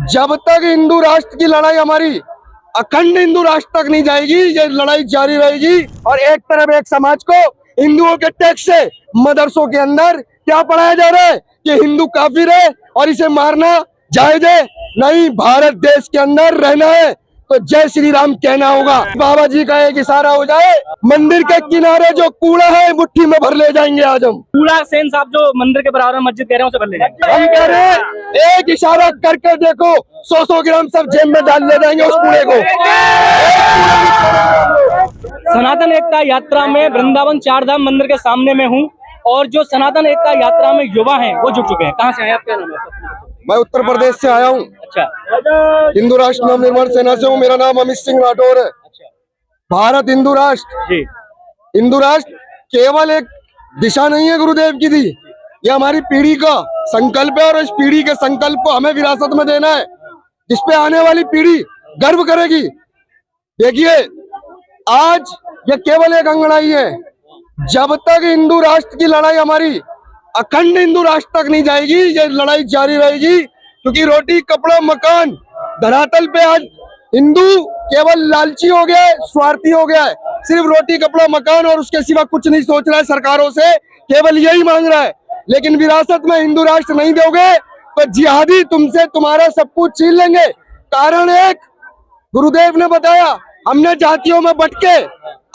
जब तक हिंदू राष्ट्र की लड़ाई हमारी अखंड हिंदू राष्ट्र तक नहीं जाएगी, ये लड़ाई जारी रहेगी। और एक तरफ एक समाज को हिंदुओं के टैक्स से मदरसों के अंदर क्या पढ़ाया जा रहा है कि हिंदू काफिर है और इसे मारना जायज है। नहीं, भारत देश के अंदर रहना है तो जय श्री राम कहना होगा। बाबा जी का एक इशारा हो जाए, मंदिर के किनारे जो कूड़ा है मुट्ठी में भर ले जाएंगे। आज हम कूड़ा सेन साहब जो मंदिर के बराबर में मस्जिद कह रहे हैं उसे भर ले जाएंगे। हम कह रहे हैं एक इशारा करके देखो, 100 ग्राम सब जेब में डाल ले जाएंगे उस कूड़े को। सनातन एकता यात्रा में वृंदावन चार धाम मंदिर के सामने में हूँ और जो सनातन एकता यात्रा में युवा हैं वो जुट चुके हैं। कहाँ से आए आप? क्या नाम है? मैं उत्तर प्रदेश से आया हूँ। अच्छा, हिंदू राष्ट्र नवनिर्माण सेना से हूँ। मेरा नाम अमित सिंह राठौर है। अच्छा भारत हिंदू राष्ट्र, जी, हिंदू राष्ट्र केवल एक दिशा नहीं है गुरुदेव की दी, ये हमारी पीढ़ी का संकल्प है और इस पीढ़ी के संकल्प को हमें विरासत में देना है, जिसपे आने वाली पीढ़ी गर्व करेगी। देखिए, आज ये केवल एक अंगड़ाई है। जब तक हिंदू राष्ट्र की लड़ाई हमारी अखंड हिंदू राष्ट्र तक नहीं जाएगी, ये लड़ाई जारी रहेगी। क्योंकि रोटी कपड़ा मकान धरातल पे आज हिंदू केवल लालची हो गया है, स्वार्थी हो गया है। सिर्फ रोटी कपड़ा मकान और उसके सिवा कुछ नहीं सोच रहा है सरकारों से, केवल यही मांग रहा है। लेकिन विरासत में हिंदू राष्ट्र नहीं दोगे तो जिहादी तुमसे तुम्हारा सब कुछ छीन लेंगे। कारण एक, गुरुदेव ने बताया, हमने जातियों में बट के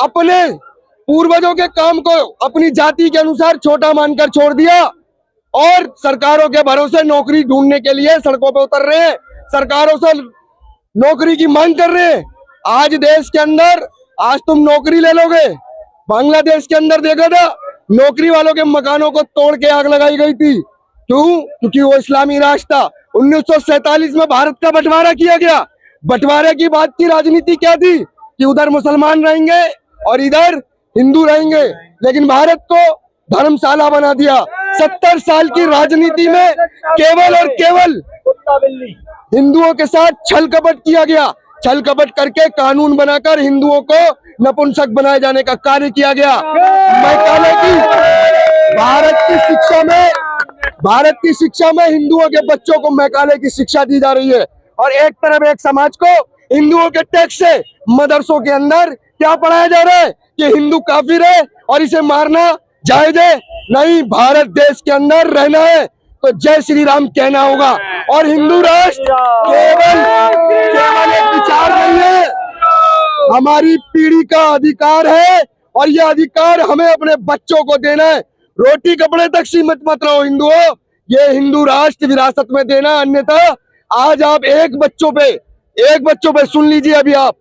अपने पूर्वजों के काम को अपनी जाति के अनुसार छोटा मानकर छोड़ दिया और सरकारों के भरोसे नौकरी ढूंढने के लिए सड़कों पर उतर रहे हैं, सरकारों से नौकरी की मांग कर रहे हैं। आज देश के अंदर आज तुम नौकरी ले लोगे, बांग्लादेश के अंदर देखा था नौकरी वालों के मकानों को तोड़ के आग लगाई गई थी। क्यों? क्योंकि वो इस्लामी राष्ट्र था। 1947 में भारत का बंटवारा किया गया। बंटवारे की बात की राजनीति क्या थी कि उधर मुसलमान रहेंगे और इधर हिंदू रहेंगे, लेकिन भारत को धर्मशाला बना दिया। 70 साल की राजनीति में केवल और केवल हिंदुओं के साथ छल कपट किया गया। छल कपट करके कानून बनाकर हिंदुओं को नपुंसक बनाए जाने का कार्य किया गया। मैकाले की भारत की शिक्षा में हिंदुओं के बच्चों को मैकाले की शिक्षा दी जा रही है। और एक तरफ एक समाज को हिंदुओं के टैक्स से मदरसों के अंदर क्या पढ़ाया जा रहा है कि हिंदू काफिर है और इसे मारना जायज है। नहीं, भारत देश के अंदर रहना है तो जय श्री राम कहना होगा। और हिंदू राष्ट्र केवल एक विचार नहीं है, हमारी पीढ़ी का अधिकार है और यह अधिकार हमें अपने बच्चों को देना है। रोटी कपड़े तक सीमित मत रहो हिंदुओं, ये हिंदू राष्ट्र विरासत में देना। अन्यथा आज आप एक बच्चों पे सुन लीजिए, अभी आप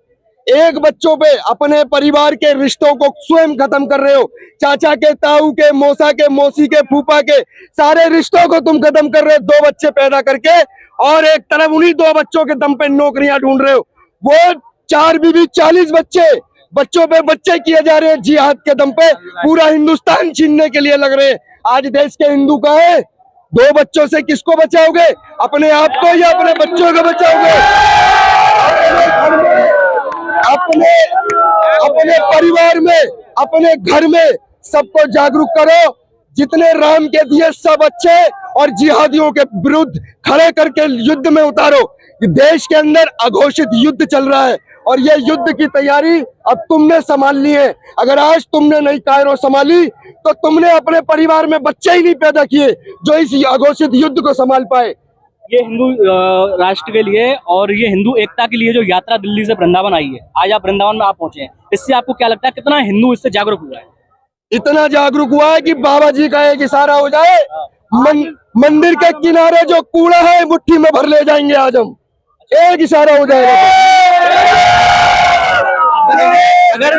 एक बच्चों पे अपने परिवार के रिश्तों को स्वयं खत्म कर रहे हो। चाचा के, ताऊ के, मौसा के, मौसी के, फूफा के सारे रिश्तों को तुम खत्म कर रहे हो 2 बच्चे पैदा करके, और एक तरफ उन्हीं 2 बच्चों के दम पे नौकरियां ढूंढ रहे हो। वो 4 बीबी 40 बच्चों पे बच्चे किए जा रहे हैं जिहाद के दम पे। पूरा हिंदुस्तान छीनने के लिए लग रहे हैं। आज देश के हिंदू का है, 2 बच्चों से किसको बचाओगे? अपने आप को या अपने बच्चों को बचाओगे? अपने परिवार में, अपने घर में सबको जागरूक करो। जितने राम के दिए सब अच्छे और जिहादियों के विरुद्ध खड़े करके युद्ध में उतारो। देश के अंदर अघोषित युद्ध चल रहा है और ये युद्ध की तैयारी अब तुमने संभाल ली है। अगर आज तुमने नहीं कायरों संभाली तो तुमने अपने परिवार में बच्चे ही नहीं पैदा किए जो इस अघोषित युद्ध को संभाल पाए। ये हिंदू राष्ट्र के लिए और ये हिंदू एकता के लिए जो यात्रा दिल्ली से वृंदावन आई है, आज आप वृंदावन में आप पहुंचे हैं, इससे आपको क्या लगता है कितना हिंदू इससे जागरूक हुआ है? इतना जागरूक हुआ है कि बाबा जी का एक इशारा हो जाए, मंदिर के किनारे जो कूड़ा है मुट्ठी में भर ले जाएंगे। आज हम एक इशारा हो जाएगा। अगर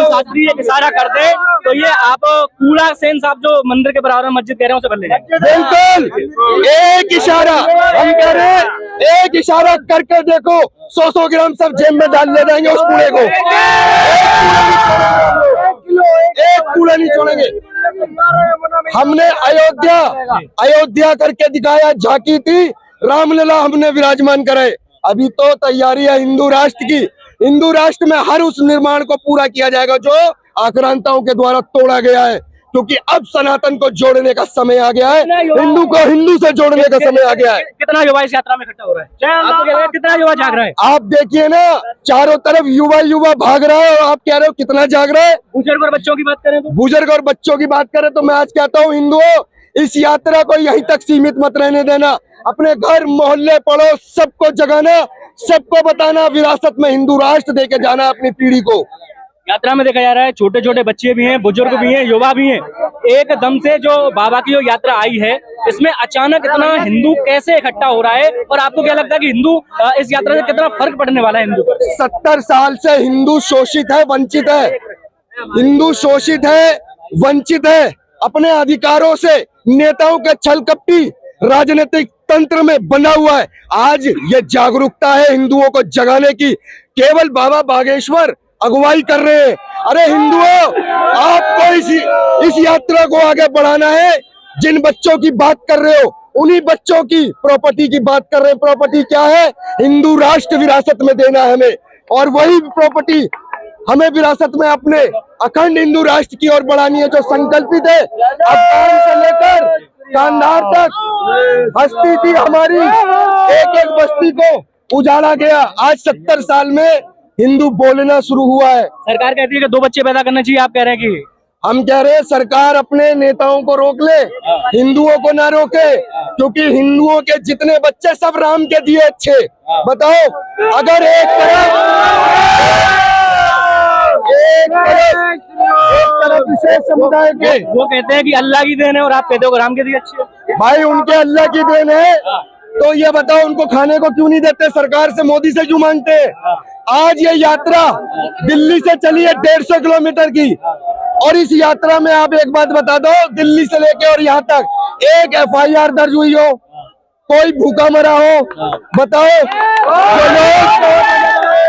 शास्त्री एक इशारा कर दे तो ये आप कूड़ा सेन साहब जो मंदिर के बराबर में मस्जिद कह रहे हैं उसे भर ले जाएंगे। बिल्कुल, एक इशारा हम कह रहे हैं, एक इशारा करके देखो, 100 ग्राम सब जेब में डाल ले जाएंगे उस कूड़े को। एक कूड़ा नहीं छोड़ेंगे। हमने अयोध्या करके दिखाया, झांकी थी, रामलला हमने विराजमान कराए। अभी तो तैयारी है हिंदू राष्ट्र की। हिंदू राष्ट्र में हर उस निर्माण को पूरा किया जाएगा जो आक्रांताओं के द्वारा तोड़ा गया है। क्योंकि अब सनातन को जोड़ने का समय आ गया है, हिंदू को हिंदू से जोड़ने का समय आ गया है। कितना युवा इस यात्रा में इकट्ठा हो रहा है? आपको क्या लगता है कितना युवा जाग रहा है? आप देखिए ना, चारों तरफ युवा युवा भाग रहा है और आप कह रहे हो कितना जाग रहा है। बुजुर्ग और बच्चों की बात करें तो बुजुर्ग और बच्चों की बात करें तो मैं आज कहता हूँ, हिंदुओं, इस यात्रा को यहीं तक सीमित मत रहने देना। अपने घर मोहल्ले पड़ोस सबको जगाना, सबको बताना, विरासत में हिंदू राष्ट्र देके जाना अपनी पीढ़ी को। यात्रा में देखा जा रहा है छोटे छोटे बच्चे भी हैं, बुजुर्ग भी हैं, युवा भी हैं। एकदम से जो बाबा की जो यात्रा आई है, इसमें अचानक इतना हिंदू कैसे इकट्ठा हो रहा है, और आपको क्या लगता है कि हिंदू इस यात्रा से कितना फर्क पड़ने वाला है हिंदू पर? 70 साल से हिंदू शोषित है, वंचित है। हिंदू शोषित है, वंचित है अपने अधिकारों से, नेताओं के छल कपटी राजनीतिक तंत्र में बना हुआ है। आज ये जागरूकता है हिंदुओं को जगाने की, केवल बाबा बागेश्वर अगुवाई कर रहे हैं। अरे हिंदुओं, आपको इस यात्रा को आगे बढ़ाना है। जिन बच्चों की बात कर रहे हो, उन्हीं बच्चों की प्रॉपर्टी की बात कर रहे हैं। प्रॉपर्टी क्या है? हिंदू राष्ट्र विरासत में देना है हमें, और वही प्रॉपर्टी हमें विरासत में अपने अखंड हिंदू राष्ट्र की ओर बढ़ानी है, जो संकल्पित है। अफगान से लेकर कांधार तक हस्ती थी हमारी, एक एक बस्ती को उजाड़ा गया। आज 70 साल में हिंदू बोलना शुरू हुआ है। सरकार कहती है कि 2 बच्चे पैदा करना चाहिए, आप कह रहे हैं कि हम कह रहे हैं सरकार अपने नेताओं को रोक ले, हिंदुओं को ना रोके, क्योंकि हिंदुओं के जितने बच्चे सब राम के दिए अच्छे। बताओ, अगर एक तरफ विशेष समुदाय के, वो कहते हैं कि अल्लाह की देन है और आप कहते हो राम के दिए अच्छे है। भाई उनके अल्लाह की देन है, तो ये बताओ उनको खाने को क्यों नहीं देते? सरकार से, मोदी से क्यों मांगते हैं? आज ये यात्रा दिल्ली से चली है 150 किलोमीटर की, और इस यात्रा में आप एक बात बता दो, दिल्ली से लेके और यहाँ तक एक FIR दर्ज हुई हो, कोई भूखा मरा हो? बताओ।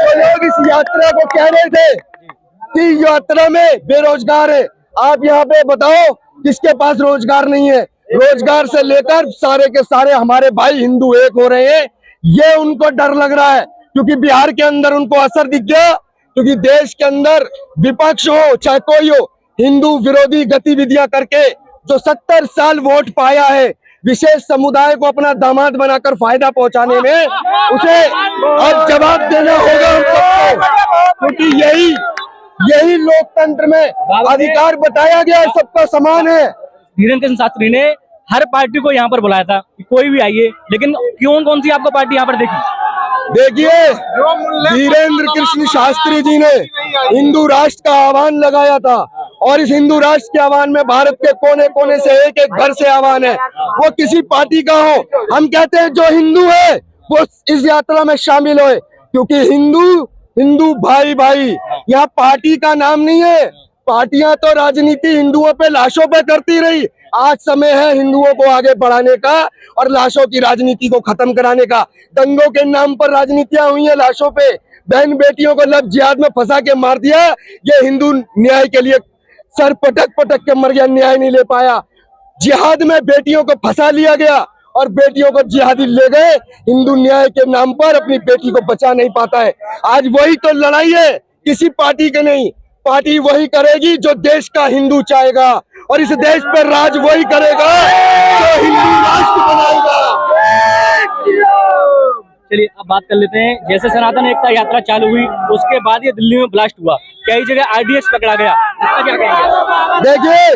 जो लोग इस यात्रा को कह रहे थे कि यात्रा में बेरोजगार है, आप यहाँ पे बताओ किसके पास रोजगार नहीं है? रोजगार से लेकर सारे के सारे हमारे भाई हिंदू एक हो रहे हैं। ये उनको डर लग रहा है, क्योंकि बिहार के अंदर उनको असर दिख गया, क्योंकि देश के अंदर विपक्ष हो चाहे कोई हो, हिंदू विरोधी गतिविधियां करके जो 70 साल वोट पाया है, विशेष समुदाय को अपना दामाद बनाकर फायदा पहुंचाने में, उसे अब जवाब देना होगा हम सबको, क्योंकि यही लोकतंत्र में अधिकार बताया गया है, सबका समान है। धीरेन्द्र कृष्ण शास्त्री ने हर पार्टी को यहाँ पर बुलाया था कि कोई भी आइए, लेकिन कौन सी आपको पार्टी यहाँ पर देखी? देखिए, धीरेन्द्र कृष्ण शास्त्री जी ने हिंदू राष्ट्र का आह्वान लगाया था, और इस हिंदू राष्ट्र के आह्वान में भारत के कोने कोने से एक एक घर से आह्वान है, वो किसी पार्टी का हो। हम कहते हैं जो हिंदू है वो इस यात्रा में शामिल हो, क्योंकि हिंदू भाई भाई, यहाँ पार्टी का नाम नहीं है। पार्टियां तो राजनीति हिंदुओं पे, लाशों पे करती रही। आज समय है हिंदुओं को आगे बढ़ाने का और लाशों की राजनीति को खत्म कराने का। दंगों के नाम पर राजनीतियां हुई है लाशों पे, बहन बेटियों को लव जिहाद में फंसा के मार दिया। ये हिंदू न्याय के लिए सर पटक पटक के मर गया, न्याय नहीं ले पाया। जिहाद में बेटियों को फंसा लिया गया और बेटियों को जिहादी ले गए। हिंदू न्याय के नाम पर अपनी बेटी को बचा नहीं पाता है। आज वही तो लड़ाई है, किसी पार्टी के नहीं। पार्टी वही करेगी जो देश का हिंदू चाहेगा, और इस देश पर राज वही करेगा जो हिंदू राष्ट्र बनाएगा। चलिए अब बात कर लेते हैं, जैसे सनातन एकता यात्रा चालू हुई उसके बाद ये दिल्ली में ब्लास्ट हुआ, कई जगह RDX पकड़ा गया, इसका क्या कहेंगे? देखिए,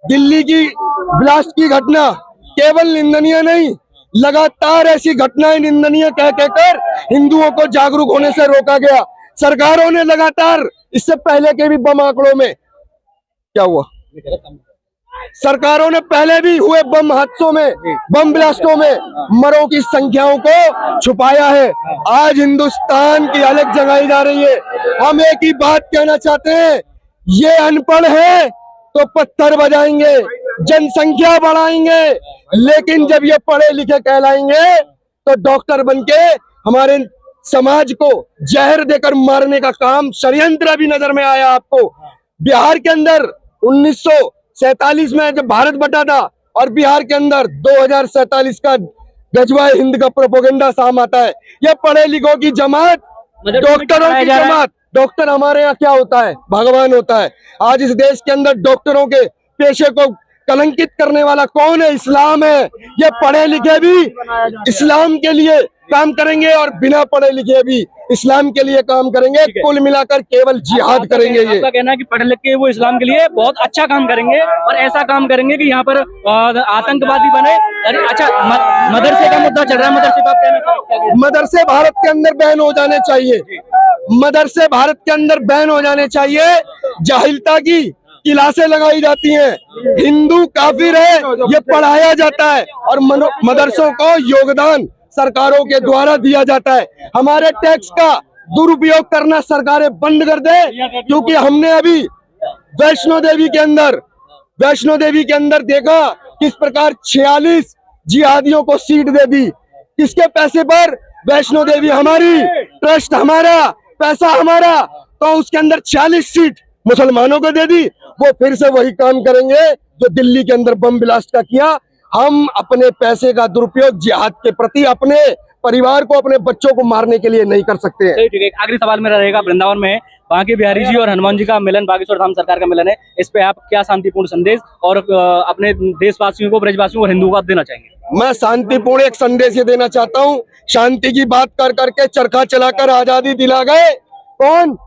दिल्ली की ब्लास्ट की घटना केवल निंदनीय नहीं, लगातार ऐसी घटनाएं निंदनीय कह कहकर हिंदुओं को जागरूक होने से रोका गया। सरकारों ने लगातार, इससे पहले के भी बम आंकड़ों में क्या हुआ, सरकारों ने पहले भी हुए बम हादसों में, बम ब्लास्टों में मरों की संख्याओं को छुपाया है। आज हिंदुस्तान की अलग जगाई जा रही है। हम एक ही बात कहना चाहते हैं, ये अनपढ़ है तो पत्थर बजाएंगे, जनसंख्या बढ़ाएंगे, लेकिन जब ये पढ़े लिखे कहलाएंगे तो डॉक्टर बनके हमारे समाज को जहर देकर मारने का काम, षड्यंत्र अभी नजर में आया आपको। बिहार के अंदर 1947 में जब भारत बटा था, और बिहार के अंदर 2047 का गजवा हिंद का प्रोपोगंडा साम आता है। ये पढ़े लिखों की जमात, डॉक्टरों की जमात। डॉक्टर हमारे यहाँ क्या होता है? भगवान होता है। आज इस देश के अंदर डॉक्टरों के पेशे को कलंकित करने वाला कौन है? इस्लाम है। ये पढ़े लिखे भी इस्लाम के लिए काम करेंगे और बिना पढ़े लिखे भी इस्लाम के लिए काम करेंगे। कुल मिलाकर केवल जिहाद करेंगे ये। आपका कहना है कि पढ़ लिख के वो इस्लाम के लिए बहुत अच्छा काम करेंगे और ऐसा काम करेंगे कि यहाँ पर आतंकवादी बने। अरे अच्छा, मदरसे का मुद्दा चल रहा है, मदरसे का आप कहना चाहेंगे क्या? मदरसे भारत के अंदर बैन हो जाने चाहिए। मदरसे भारत के अंदर बैन हो जाने चाहिए। जाहिलता की क्लासें लगाई जाती हैं, हिंदू काफिर है ये पढ़ाया जाता है और मदरसों को योगदान सरकारों के द्वारा दिया जाता है। हमारे टैक्स का दुरुपयोग करना सरकारें बंद कर दे, क्योंकि हमने अभी वैष्णो देवी के अंदर देखा किस प्रकार 46 जिहादियों को सीट दे दी। किसके पैसे पर? वैष्णो देवी हमारी, ट्रस्ट हमारा, पैसा हमारा, तो उसके अंदर 46 सीट मुसलमानों को दे दी। वो फिर से वही काम करेंगे जो दिल्ली के अंदर बम ब्लास्ट का किया। हम अपने पैसे का दुरुपयोग जिहाद के प्रति अपने परिवार को, अपने बच्चों को मारने के लिए नहीं कर सकते हैं। ठीक है, आखिरी सवाल मेरा रहेगा। वृंदावन में बांके बिहारी जी और हनुमान जी का मिलन, बागेश्वर धाम सरकार का मिलन है, इस पे आप क्या शांतिपूर्ण संदेश और अपने देशवासियों को, ब्रजवासियों को, हिंदुओं को आप देना चाहेंगे? मैं शांतिपूर्ण एक संदेश ये देना चाहता हूँ। शांति की बात कर करके चरखा चलाकर आजादी दिला गए कौन?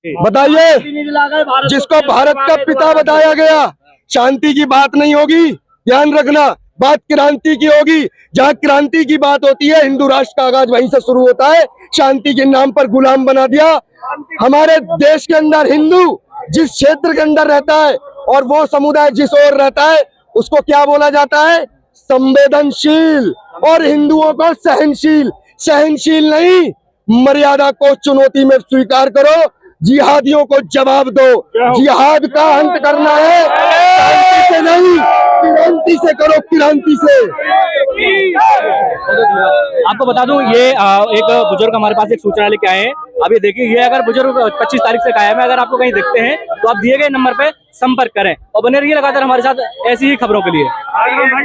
बताइए, जिसको भारत का पिता बताया गया। शांति की बात नहीं होगी, ध्यान रखना, बात क्रांति की होगी। जहाँ क्रांति की बात होती है, हिंदू राष्ट्र का आगाज वहीं से शुरू होता है। शांति के नाम पर गुलाम बना दिया। हमारे देश के अंदर हिंदू जिस क्षेत्र के अंदर रहता है और वो समुदाय जिस ओर रहता है, उसको क्या बोला जाता है? संवेदनशील। और हिंदुओं को सहनशील। सहनशील नहीं, मर्यादा को चुनौती में स्वीकार करो। जिहादियों को जवाब दो। जिहाद का अंत करना है, शांति से नहीं, क्रांति से करो, क्रांति से। आपको बता दूं, ये एक बुजुर्ग हमारे पास एक सूचना लेके आए हैं। अभी देखिए, ये अगर बुजुर्ग 25 तारीख से कायम है, अगर आपको कहीं दिखते हैं तो आप दिए गए नंबर पे संपर्क करें और बने रहिए लगातार हमारे साथ ऐसी ही खबरों के लिए।